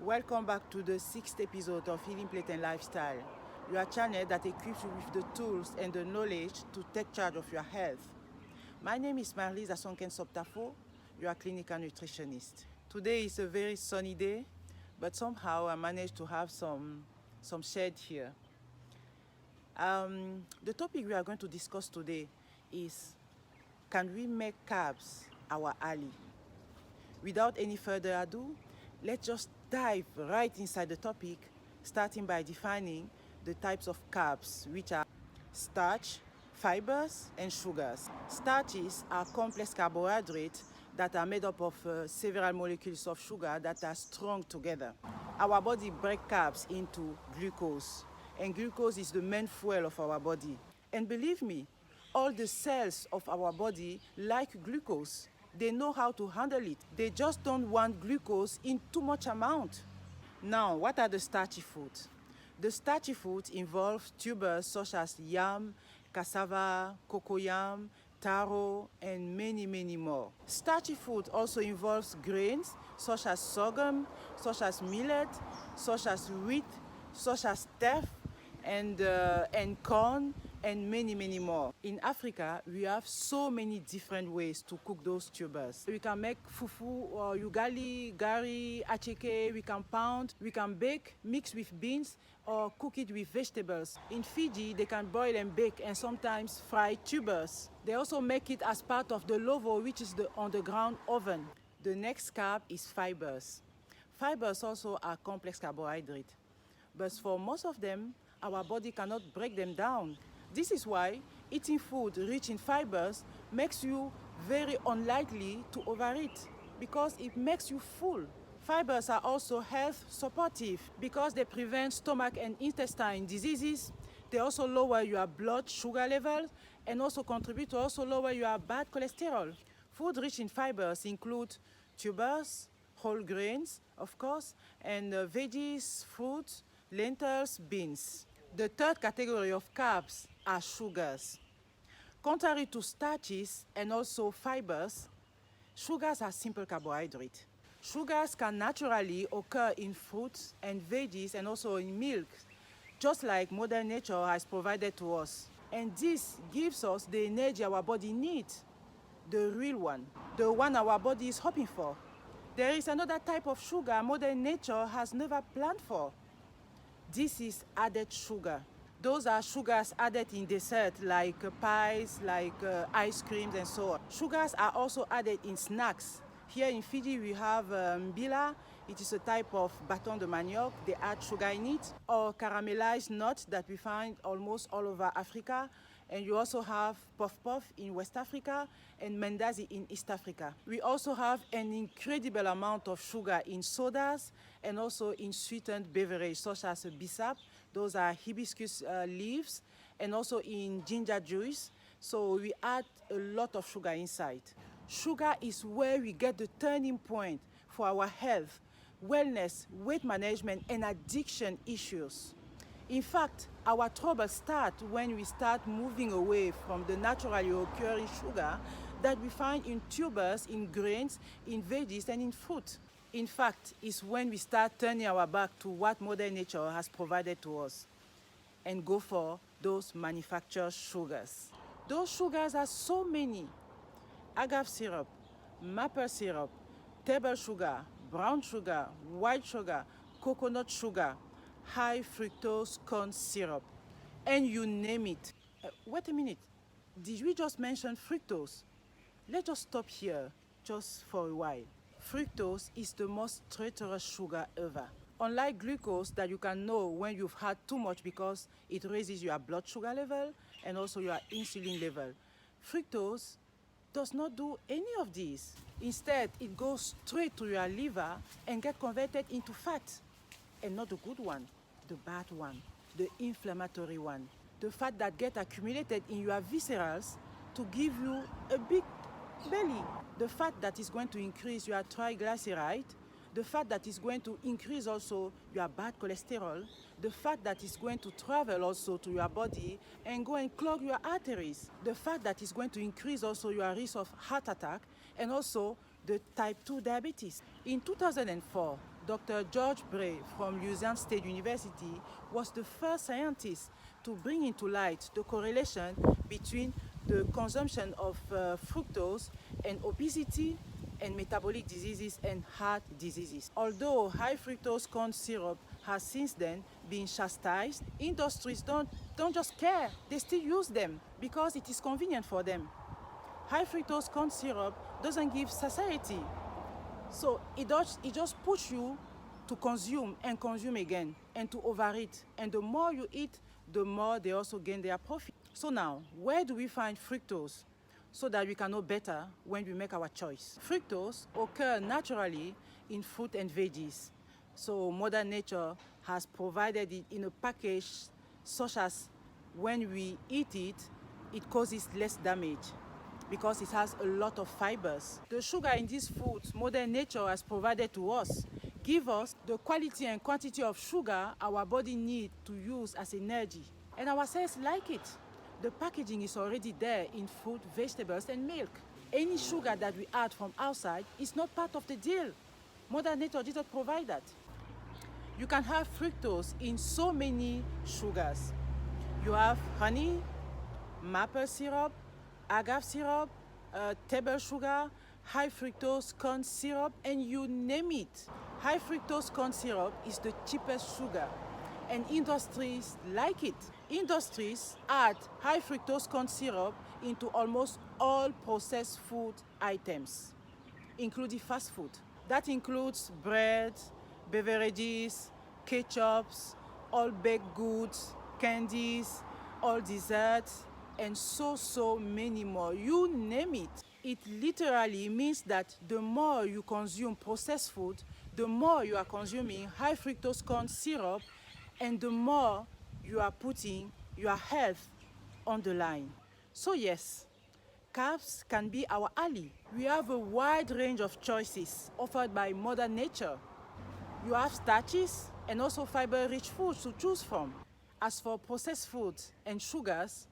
Welcome back to the 6th episode of Healing Plate and Lifestyle, your channel that equips you with the tools and the knowledge to take charge of your health. My name is Marlise Asonken-Soptafo, your clinical nutritionist. Today is a very sunny day, but somehow I managed to have some shade here. The topic we are going to discuss today is, can we make carbs our ally? Without any further ado, let's just dive right inside the topic, starting by defining the types of carbs, which are starch, fibers, and sugars. Starches are complex carbohydrates that are made up of several molecules of sugar that are strung together. Our body breaks carbs into glucose, and glucose is the main fuel of our body. And believe me, all the cells of our body like glucose. They know how to handle it. They just don't want glucose in too much amount. Now, what are the starchy foods? The starchy foods involve tubers such as yam, cassava, cocoyam, taro, and many more. Starchy food also involves grains such as sorghum, such as millet, such as wheat, such as teff, and corn, and many more. In Africa, we have so many different ways to cook those tubers. We can make fufu or ugali, gari, acheke. We can pound, we can bake, mix with beans, or cook it with vegetables. In Fiji, they can boil and bake and sometimes fry tubers. They also make it as part of the lovo, which is the underground oven. The next carb is fibers. Fibers also are complex carbohydrates, but for most of them, our body cannot break them down. This is why eating food rich in fibers makes you very unlikely to overeat, because it makes you full. Fibers are also health supportive because they prevent stomach and intestine diseases. They also lower your blood sugar levels and also contribute to also lower your bad cholesterol. Food rich in fibers include tubers, whole grains, of course, and veggies, fruits, lentils, beans. The third category of carbs are sugars. Contrary to starches and also fibers, sugars are simple carbohydrates. Sugars can naturally occur in fruits and veggies and also in milk, just like Mother Nature has provided to us. And this gives us the energy our body needs, the real one, the one our body is hoping for. There is another type of sugar Mother Nature has never planned for. This is added sugar. Those are sugars added in dessert like pies, like ice creams and so on. Sugars are also added in snacks. Here in Fiji we have mbila. It is a type of bâton de manioc. They add sugar in it. Or caramelized nuts that we find almost all over Africa. And you also have puff in West Africa and mandazi in East Africa. We also have an incredible amount of sugar in sodas and also in sweetened beverages such as bissap. Those are hibiscus leaves, and also in ginger juice. So we add a lot of sugar inside. Sugar is where we get the turning point for our health, wellness, weight management, and addiction issues. In fact, our troubles start when we start moving away from the naturally occurring sugar that we find in tubers, in grains, in veggies, and in fruit. In fact, it's when we start turning our back to what Mother Nature has provided to us and go for those manufactured sugars. Those sugars are so many: agave syrup, maple syrup, table sugar, brown sugar, white sugar, coconut sugar, high fructose corn syrup, and you name it. Wait a minute, did we just mention fructose? Let's just stop here just for a while. Fructose is the most traitorous sugar ever. Unlike glucose that you can know when you've had too much because it raises your blood sugar level and also your insulin level, fructose does not do any of these. Instead, it goes straight to your liver and gets converted into fat. And not the good one, the bad one, the inflammatory one. The fat that gets accumulated in your viscerals to give you a big belly. The fat that is going to increase your triglyceride, the fat that is going to increase also your bad cholesterol, the fat that is going to travel also to your body and go and clog your arteries, the fat that is going to increase also your risk of heart attack and also the type 2 diabetes. In 2004, Dr. George Bray from Louisiana State University was the first scientist to bring into light the correlation between the consumption of fructose and obesity and metabolic diseases and heart diseases. Although high fructose corn syrup has since then been chastised, industries don't just care. They still use them because it is convenient for them. High fructose corn syrup doesn't give satiety. So it just pushes you to consume and consume again and to overeat. And the more you eat, the more they also gain their profit. So now, where do we find fructose so that we can know better when we make our choice? Fructose occurs naturally in fruit and veggies. So Mother Nature has provided it in a package such as when we eat it, it causes less damage because it has a lot of fibers. The sugar in these foods Mother Nature has provided to us give us the quality and quantity of sugar our body needs to use as energy. And our cells like it. The packaging is already there in fruit, vegetables, and milk. Any sugar that we add from outside is not part of the deal. Mother Nature did not provide that. You can have fructose in so many sugars. You have honey, maple syrup, agave syrup, table sugar, high fructose corn syrup, and you name it. High fructose corn syrup is the cheapest sugar, and industries like it. Industries add high fructose corn syrup into almost all processed food items, including fast food. That includes bread, beverages, ketchups, all baked goods, candies, all desserts, and so many more. You name it. It literally means that the more you consume processed food, the more you are consuming high fructose corn syrup, and the more you are putting your health on the line. So yes, carbs can be our ally. We have a wide range of choices offered by Mother Nature. You have starches and also fiber-rich foods to choose from. As for processed foods and sugars,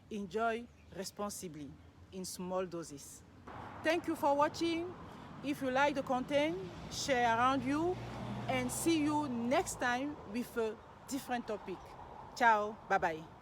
enjoy responsibly in small doses. Thank you for watching. If you like the content, share around you, and see you next time with a different topic. Ciao, bye-bye.